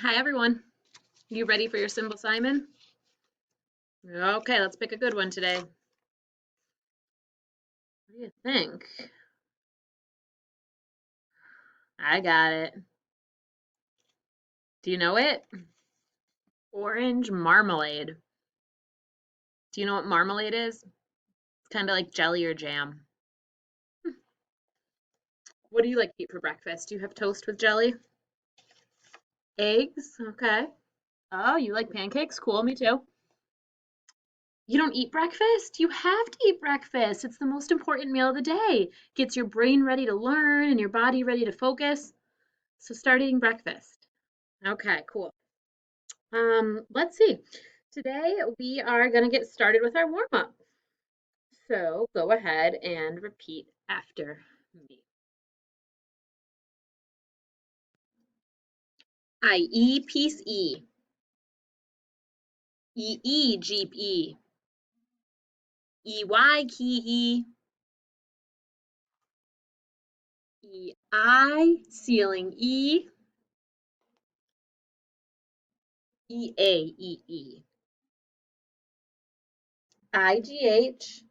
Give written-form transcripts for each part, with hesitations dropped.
Hi everyone. You ready for your symbol Simon? Okay, let's pick a good one today. What do you think? I got it. Do you know it? Orange marmalade. Do you know what marmalade is? It's kind of like jelly or jam. What do you like to eat for breakfast? Do you have toast with jelly? Eggs? Okay. Oh, you like pancakes? Cool, me too. You don't eat breakfast? You have to eat breakfast. It's the most important meal of the day. Gets your brain ready to learn and your body ready to focus. So start eating breakfast. Okay, cool. Let's see. Today we are going to get started with our warm up. So go ahead and repeat after me. I piece E. Jeep E. Key E. Ceiling E. E. IGH.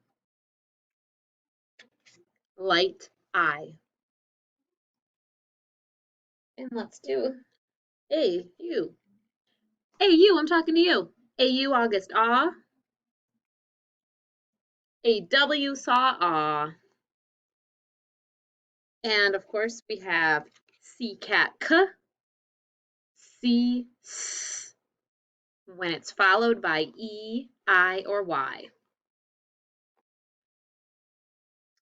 Light I. And let's do AU. AU, I'm talking to you. AU August aw. AW saw aw. And of course we have C cat k, C s when it's followed by E, I, or Y.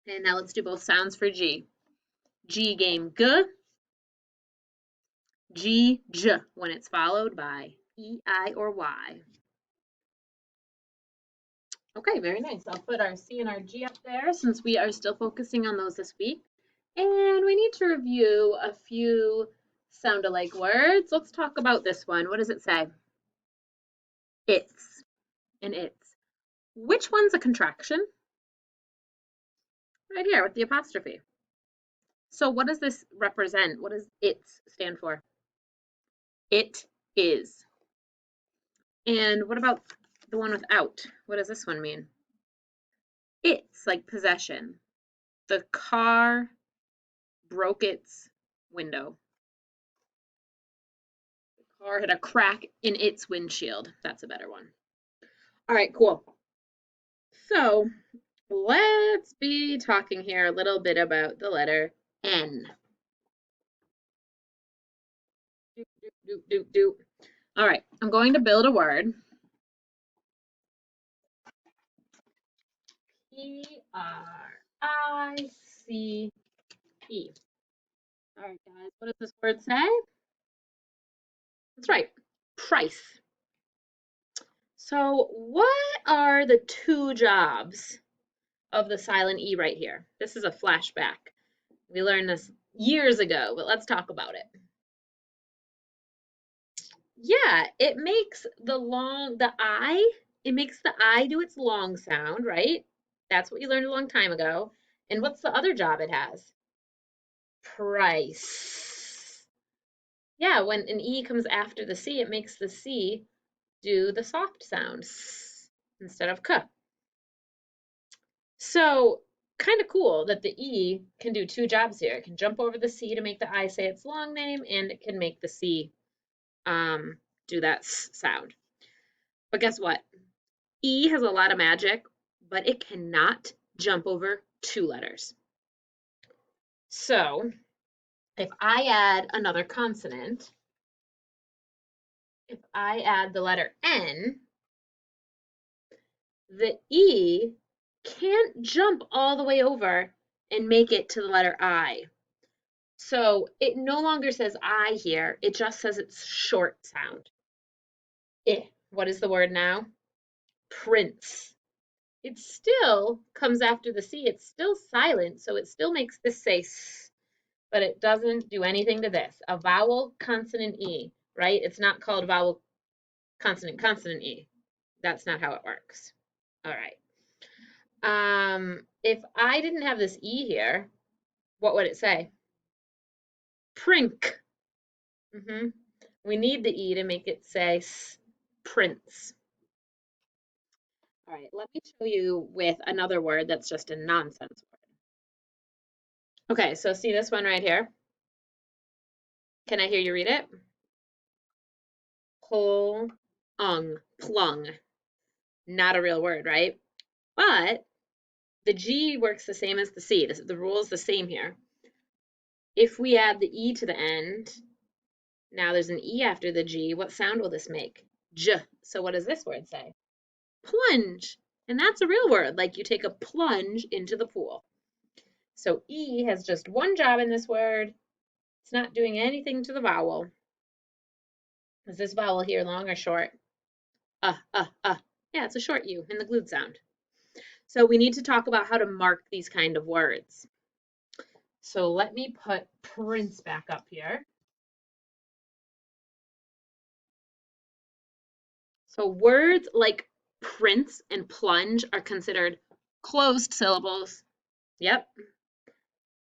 And now let's do both sounds for G. G game g, j when it's followed by E, I, or Y. Okay, very nice. I'll put our C and our G up there since we are still focusing on those this week. And we need to review a few sound-alike words. Let's talk about this one. What does it say? It's and its. Which one's a contraction? Right here with the apostrophe. So what does this represent? What does its stand for? It is. And what about the one without? What does this one mean? It's like possession. The car broke its window. The car had a crack in its windshield. That's a better one. All right, cool. So let's be talking here a little bit about the letter N. All right, I'm going to build a word. Price. All right, guys, what does this word say? That's right, price. So what are the two jobs of the silent E right here? This is a flashback. We learned this years ago, but let's talk about it. Yeah, it makes it makes the I do its long sound, right? That's what you learned a long time ago. And what's the other job it has? Price. Yeah, when an E comes after the C, it makes the C do the soft sound instead of K. So kind of cool that the E can do two jobs here. It can jump over the C to make the I say its long name, and it can make the C do that sound. But guess what? E has a lot of magic, but it cannot jump over two letters. So if I add another consonant, if I add the letter N, the E can't jump all the way over and make it to the letter I. So it no longer says I here, it just says its short sound. What is the word now? Prince. It still comes after the C, it's still silent, so it still makes this say S, but it doesn't do anything to this. A vowel consonant E, right? It's not called vowel consonant E. That's not how it works. All right. If I didn't have this E here, what would it say? Prink. We need the E to make it say prince. All right, let me show you with another word that's just a nonsense word. Okay, so see this one right here? Can I hear you read it? Plung, plung. Not a real word, right? But the G works the same as the C. The rule is the same here. If we add the E to the end, now there's an E after the G, what sound will this make? J. So what does this word say? Plunge. And that's a real word, like you take a plunge into the pool. So E has just one job in this word. It's not doing anything to the vowel. Is this vowel here long or short? Yeah, it's a short U in the glued sound. So we need to talk about how to mark these kind of words. So let me put prince back up here. So words like prince and plunge are considered closed syllables. Yep,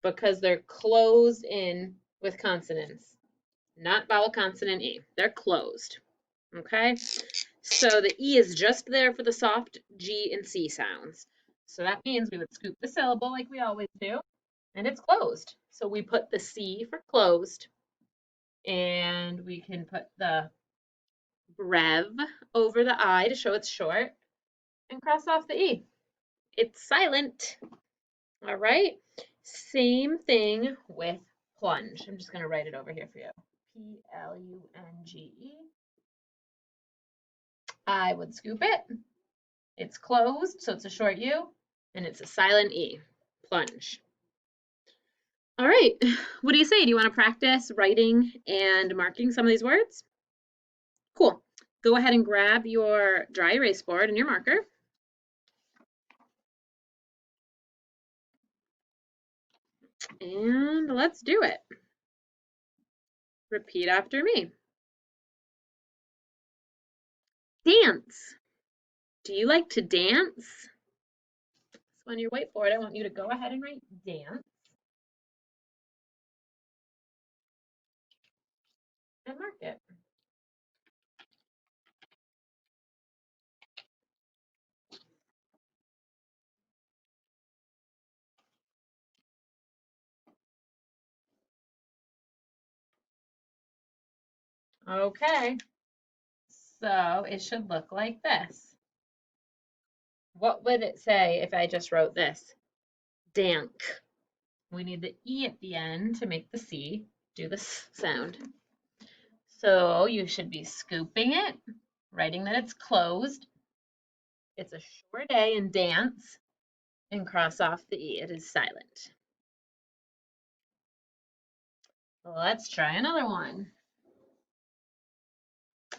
because they're closed in with consonants, not vowel consonant E. They're closed. Okay, so the E is just there for the soft G and C sounds. So that means we would scoop the syllable like we always do, and it's closed. So we put the C for closed, and we can put the brev over the I to show it's short, and cross off the E. It's silent. All right. Same thing with plunge. I'm just going to write it over here for you. Plunge. I would scoop it. It's closed, so it's a short U, and it's a silent E. Plunge. All right. What do you say? Do you want to practice writing and marking some of these words? Cool. Go ahead and grab your dry erase board and your marker. And let's do it. Repeat after me. Dance. Do you like to dance? So on your whiteboard, I want you to go ahead and write dance and mark it. Okay, so it should look like this. What would it say if I just wrote this? Dank. We need the E at the end to make the C do this sound. So you should be scooping it, writing that it's closed. It's a short A in dance, and cross off the E. It is silent. Let's try another one.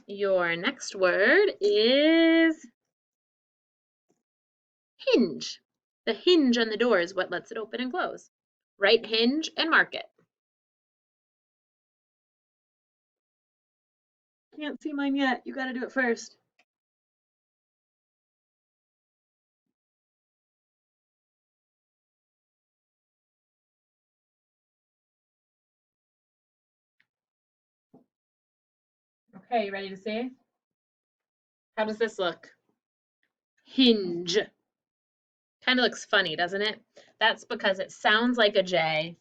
Your next word is hinge. The hinge on the door is what lets it open and close. Write hinge and mark it. Can't see mine yet. You got to do it first. Okay, you ready to see? How does this look? Hinge. Kind of looks funny, doesn't it? That's because it sounds like a J,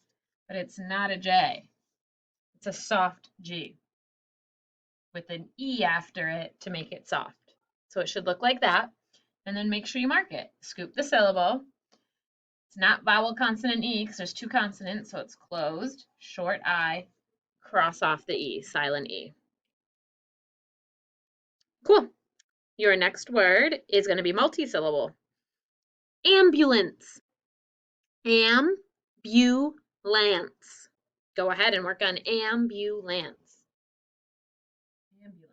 but it's not a J. It's a soft G with an E after it to make it soft. So it should look like that. And then make sure you mark it. Scoop the syllable. It's not vowel consonant E because there's two consonants, so it's closed, short I, cross off the E, silent E. Cool. Your next word is going to be multisyllable. Ambulance. Ambulance. Go ahead and work on ambulance. Ambulance.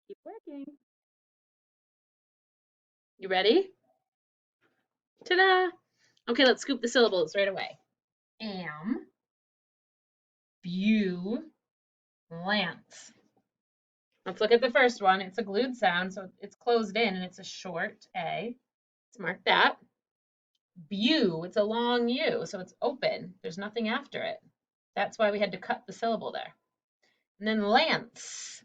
Keep working. You ready? Ta-da! Okay, let's scoop the syllables right away. Am, bu, lance. Let's look at the first one. It's a glued sound, so it's closed in and it's a short A. Let's mark that. Bew, it's a long U, so it's open. There's nothing after it. That's why we had to cut the syllable there. And then lance.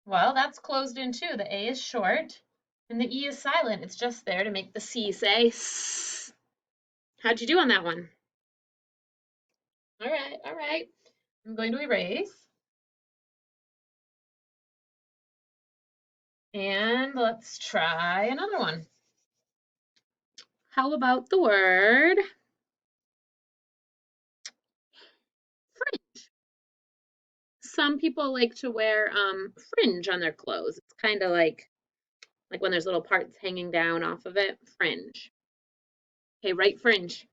Well, that's closed in too. The A is short and the E is silent. It's just there to make the C say S. How'd you do on that one? All right, all right. I'm going to erase. And let's try another one. How about the word fringe? Some people like to wear fringe on their clothes. It's kind of like when there's little parts hanging down off of it, fringe. Okay, right fringe.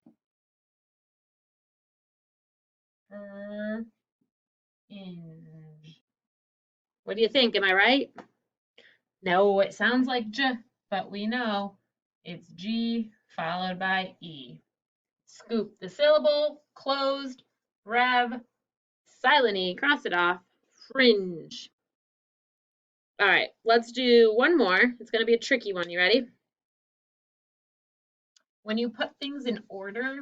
Fringe. What do you think? Am I right? No, it sounds like J, but we know it's G followed by E. Scoop the syllable, closed, rev, silent E, cross it off, fringe. All right, let's do one more. It's going to be a tricky one. You ready? When you put things in order,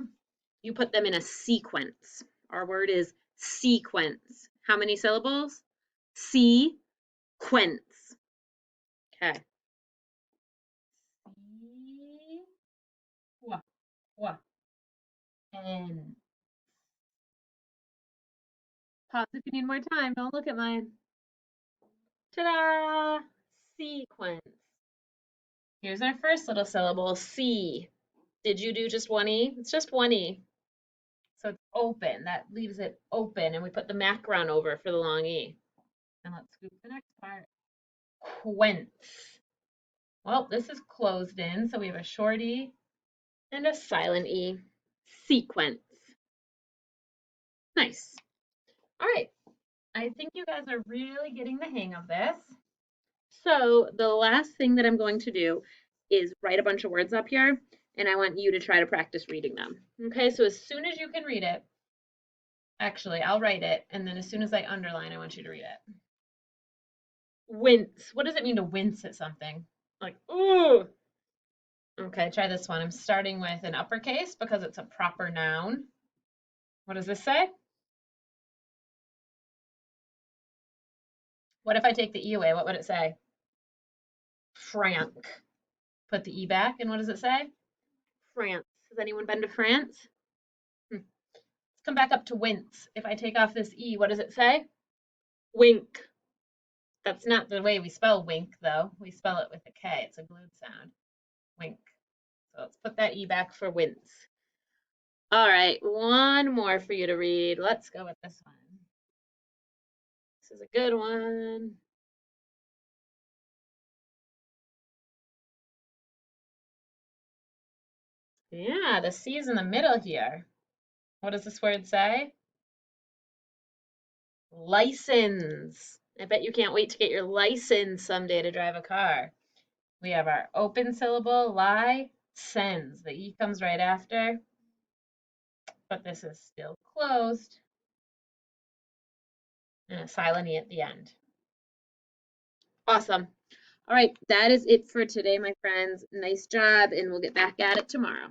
you put them in a sequence. Our word is sequence. How many syllables? Sequence. Okay. And pause if you need more time. Don't look at mine. Ta-da! Sequence. Here's our first little syllable, C. Did you do just one E? It's just one E. So it's open. That leaves it open, and we put the macron over for the long E. And let's scoop the next part. Quince. Well, this is closed in, so we have a short E and a silent E. Sequence. Nice. All right. I think you guys are really getting the hang of this. So the last thing that I'm going to do is write a bunch of words up here, and I want you to try to practice reading them. Okay, so as soon as you can read it, actually, I'll write it, and then as soon as I underline, I want you to read it. Wince. What does it mean to wince at something? Like, ooh. Okay, try this one. I'm starting with an uppercase because it's a proper noun. What does this say? What if I take the E away? What would it say? Frank. Put the E back, and what does it say? France. Has anyone been to France? Let's come back up to wince. If I take off this E, what does it say? Wink. That's not the way we spell wink, though. We spell it with a K. It's a glued sound. Wink. So let's put that E back for wince. All right, one more for you to read. Let's go with this one. This is a good one. Yeah, the C is in the middle here. What does this word say? License. I bet you can't wait to get your license someday to drive a car. We have our open syllable, lie, sends. The E comes right after, but this is still closed. And a silent E at the end. Awesome. All right, that is it for today, my friends. Nice job, and we'll get back at it tomorrow.